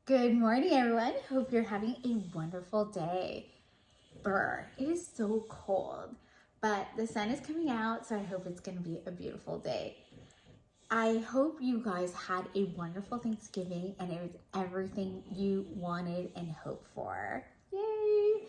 Good morning, everyone. Hope you're having a wonderful day. It is so cold, but the sun is coming out, so I hope it's going to be a beautiful day. I hope you guys had a wonderful Thanksgiving and it was everything you wanted and hoped for. Yay!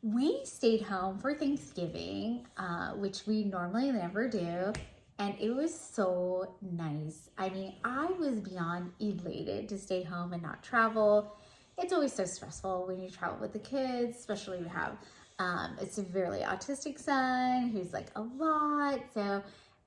We stayed home for Thanksgiving, which we normally never do, and it was so nice. I mean, I was beyond elated to stay home and not travel. It's always so stressful when you travel with the kids, especially we have a severely autistic son who's like a lot. So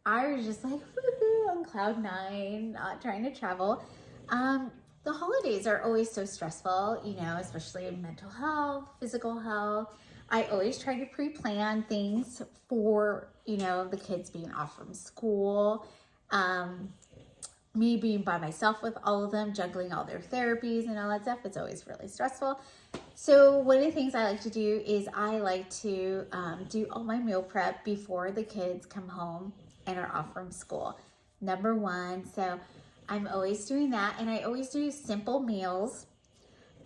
I was just like woohoo on cloud nine, not trying to travel. The holidays are always so stressful, especially in mental health, physical health. I always try to pre-plan things for, the kids being off from school. Me being by myself with all of them, juggling all their therapies and all that stuff, it's always really stressful. So one of the things I like to do is I like to do all my meal prep before the kids come home and are off from school. Number one, so I'm always doing that, and I always do simple meals.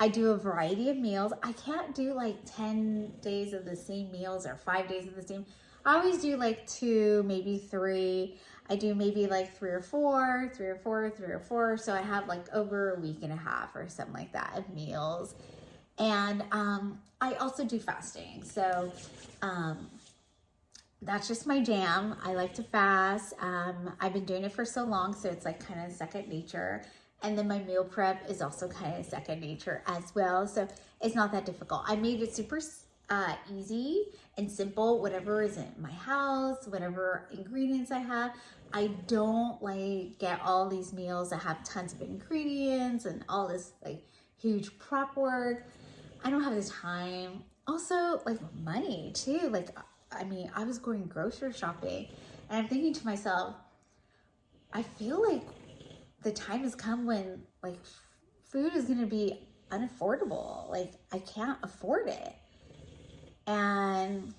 I do a variety of meals. I can't do like 10 days of the same meals or 5 days of the same. I always do like 2, maybe 3. I do maybe like 3 or 4, 3 or 4, 3 or 4. So I have like over a week and a half or something like that of meals. And I also do fasting. So that's just my jam. I like to fast. I've been doing it for so long, so it's like kind of second nature. And then my meal prep is also kind of second nature as well. So it's not that difficult. I made it super easy and simple, whatever is in my house, whatever ingredients I have. I don't like get all these meals that have tons of ingredients and all this like huge prep work. I don't have the time. Also, like money too. I was going grocery shopping and I'm thinking to myself, I feel like the time has come when like food is going to be unaffordable. Like I can't afford it. And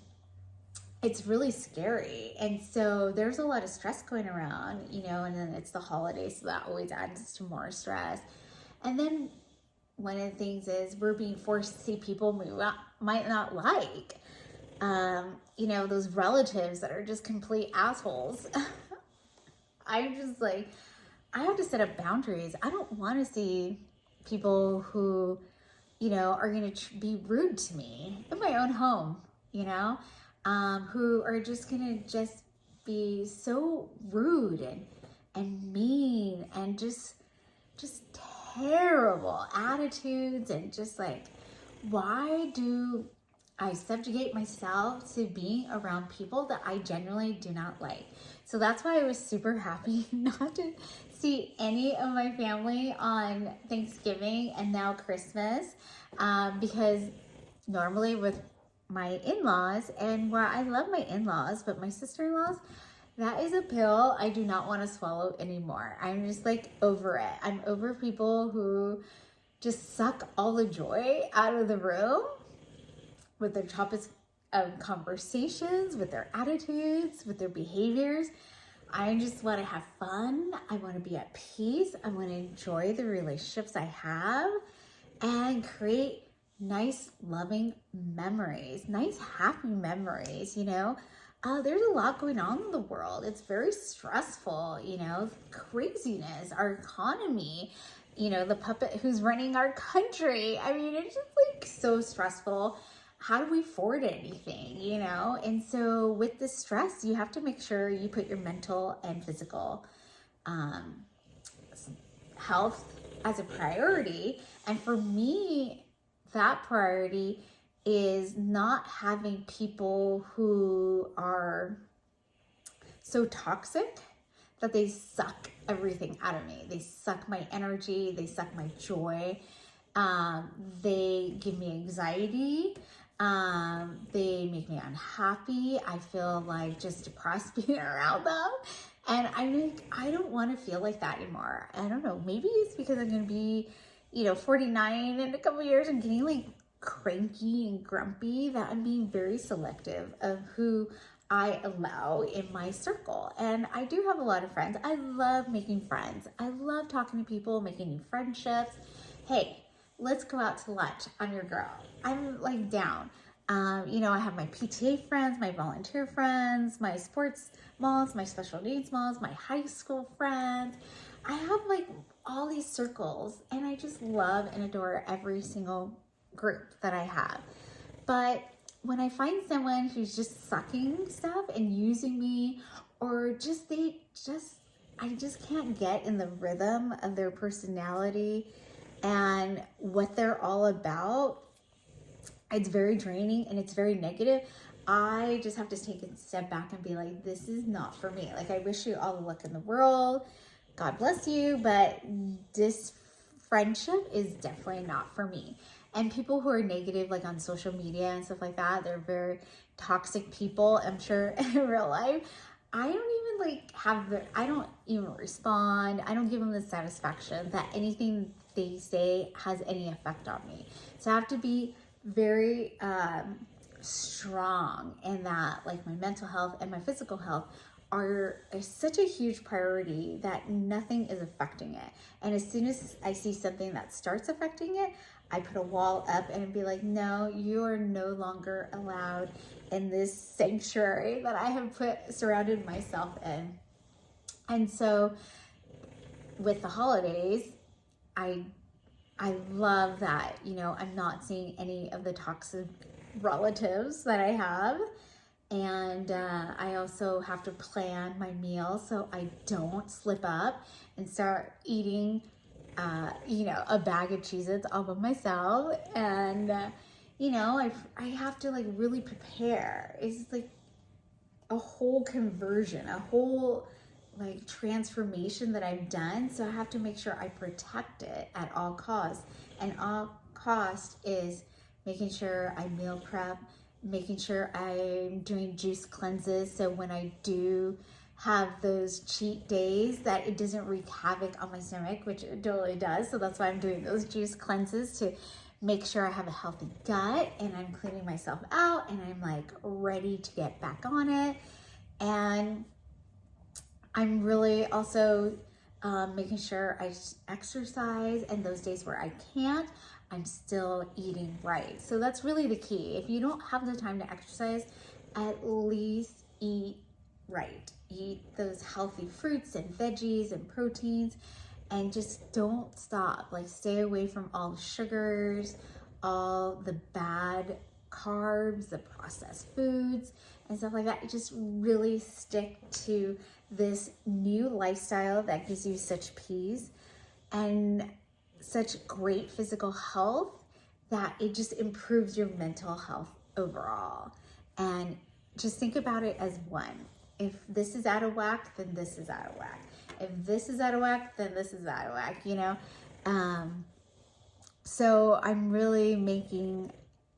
it's really scary. And so there's a lot of stress going around, and then it's the holidays, so that always adds to more stress. And then one of the things is we're being forced to see people we might not like. Those relatives that are just complete assholes. I'm just like, I have to set up boundaries. I don't want to see people who, are going to be rude to me in my own home, who are just going to just be so rude and mean and just terrible attitudes, and just like, why do I subjugate myself to being around people that I genuinely do not like? So that's why I was super happy not to see any of my family on Thanksgiving and now Christmas, because normally with my in-laws, and where I love my in-laws, but my sister-in-laws, that is a pill I do not want to swallow anymore. I'm just like over it. I'm over people who just suck all the joy out of the room with their topics of conversations, with their attitudes, with their behaviors. I just want to have fun. I want to be at peace. I want to enjoy the relationships I have and create nice, loving memories, nice, happy memories, There's a lot going on in the world. It's very stressful, craziness, our economy, the puppet who's running our country. I mean, it's just like so stressful. How do we afford anything, And so with the stress, you have to make sure you put your mental and physical health as a priority. And for me, that priority is not having people who are so toxic that they suck everything out of me. They suck my energy. They suck my joy. They give me anxiety. They make me unhappy. I feel like just depressed being around them. And I don't want to feel like that anymore. I don't know. Maybe it's because I'm going to be, 49 in a couple of years and getting like cranky and grumpy, that I'm being very selective of who I allow in my circle. And I do have a lot of friends. I love making friends. I love talking to people, making new friendships. Hey, let's go out to lunch. I'm your girl. I'm like down. I have my PTA friends, my volunteer friends, my sports malls, my special needs malls, my high school friends. I have like all these circles, and I just love and adore every single group that I have. But when I find someone who's just sucking stuff and using me, or I just can't get in the rhythm of their personality and what they're all about, it's very draining and it's very negative. I just have to take a step back and be like, this is not for me. Like, I wish you all the luck in the world. God bless you, but this friendship is definitely not for me. And people who are negative, like on social media and stuff like that, they're very toxic people, I'm sure, in real life. I don't even I don't even respond. I don't give them the satisfaction that anything they say has any effect on me. So I have to be very strong in that, like, my mental health and my physical health are such a huge priority that nothing is affecting it. And as soon as I see something that starts affecting it, I put a wall up and be like, no, you are no longer allowed in this sanctuary that I have surrounded myself in. And so with the holidays, I love that, I'm not seeing any of the toxic relatives that I have. And I also have to plan my meals so I don't slip up and start eating, a bag of Cheez-Its all by myself. And, I have to like really prepare. It's like a whole conversion, a whole like transformation that I've done. So I have to make sure I protect it at all costs. And all cost is making sure I meal prep, making sure I'm doing juice cleanses. So when I do have those cheat days, that it doesn't wreak havoc on my stomach, which it totally does. So that's why I'm doing those juice cleanses, to make sure I have a healthy gut and I'm cleaning myself out and I'm like ready to get back on it. And I'm really also making sure I exercise, and those days where I can't, I'm still eating right. So that's really the key. If you don't have the time to exercise, at least eat right. Eat those healthy fruits and veggies and proteins, and just don't stop. Like, stay away from all the sugars, all the bad carbs, the processed foods and stuff like that. Just really stick to this new lifestyle that gives you such peace and such great physical health, that it just improves your mental health overall. And just think about it as one. If this is out of whack, then this is out of whack. If this is out of whack, then this is out of whack, So I'm really making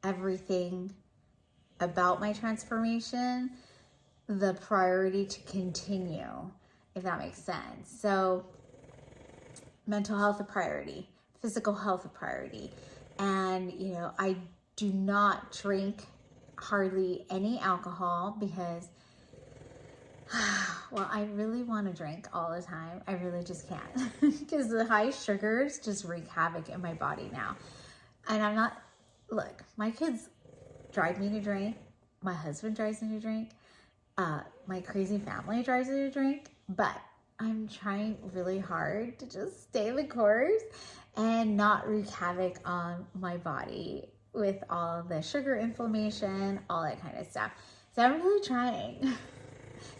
everything about my transformation the priority to continue, if that makes sense. So mental health a priority, physical health a priority. And, I do not drink hardly any alcohol because, well, I really want to drink all the time. I really just can't because the high sugars just wreak havoc in my body now. And look, my kids drive me to drink. My husband drives me to drink. My crazy family drives me to drink. But I'm trying really hard to just stay the course and not wreak havoc on my body with all the sugar inflammation, all that kind of stuff. So I'm really trying,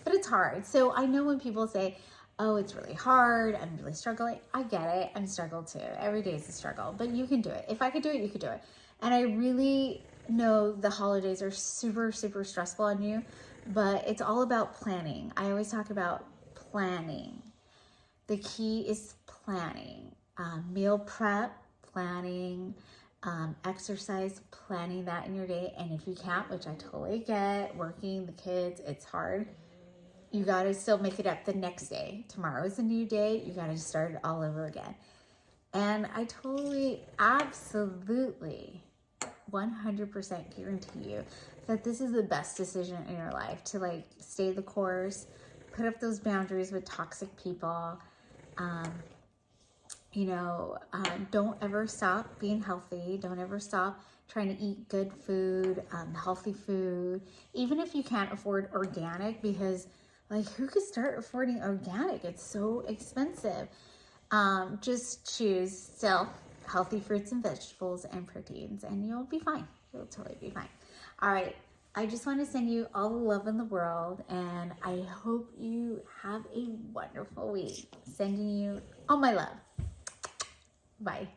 but it's hard. So I know when people say, oh, it's really hard, I'm really struggling. I get it. I'm struggling too. Every day is a struggle, but you can do it. If I could do it, you could do it. And I really know the holidays are super, super stressful on you, but it's all about planning. I always talk about planning. The key is planning. Meal prep, planning, exercise, planning that in your day. And if you can't, which I totally get, working, the kids, it's hard. You got to still make it up the next day. Tomorrow is a new day. You got to start it all over again. And I totally, absolutely 100% guarantee you that this is the best decision in your life, to like stay the course, put up those boundaries with toxic people. Don't ever stop being healthy. Don't ever stop trying to eat good food, healthy food, even if you can't afford organic, because like who could start affording organic? It's so expensive. Just choose still healthy fruits and vegetables and proteins, and you'll be fine. You'll totally be fine. All right. I just want to send you all the love in the world, and I hope you have a wonderful week. Sending you all my love. Bye.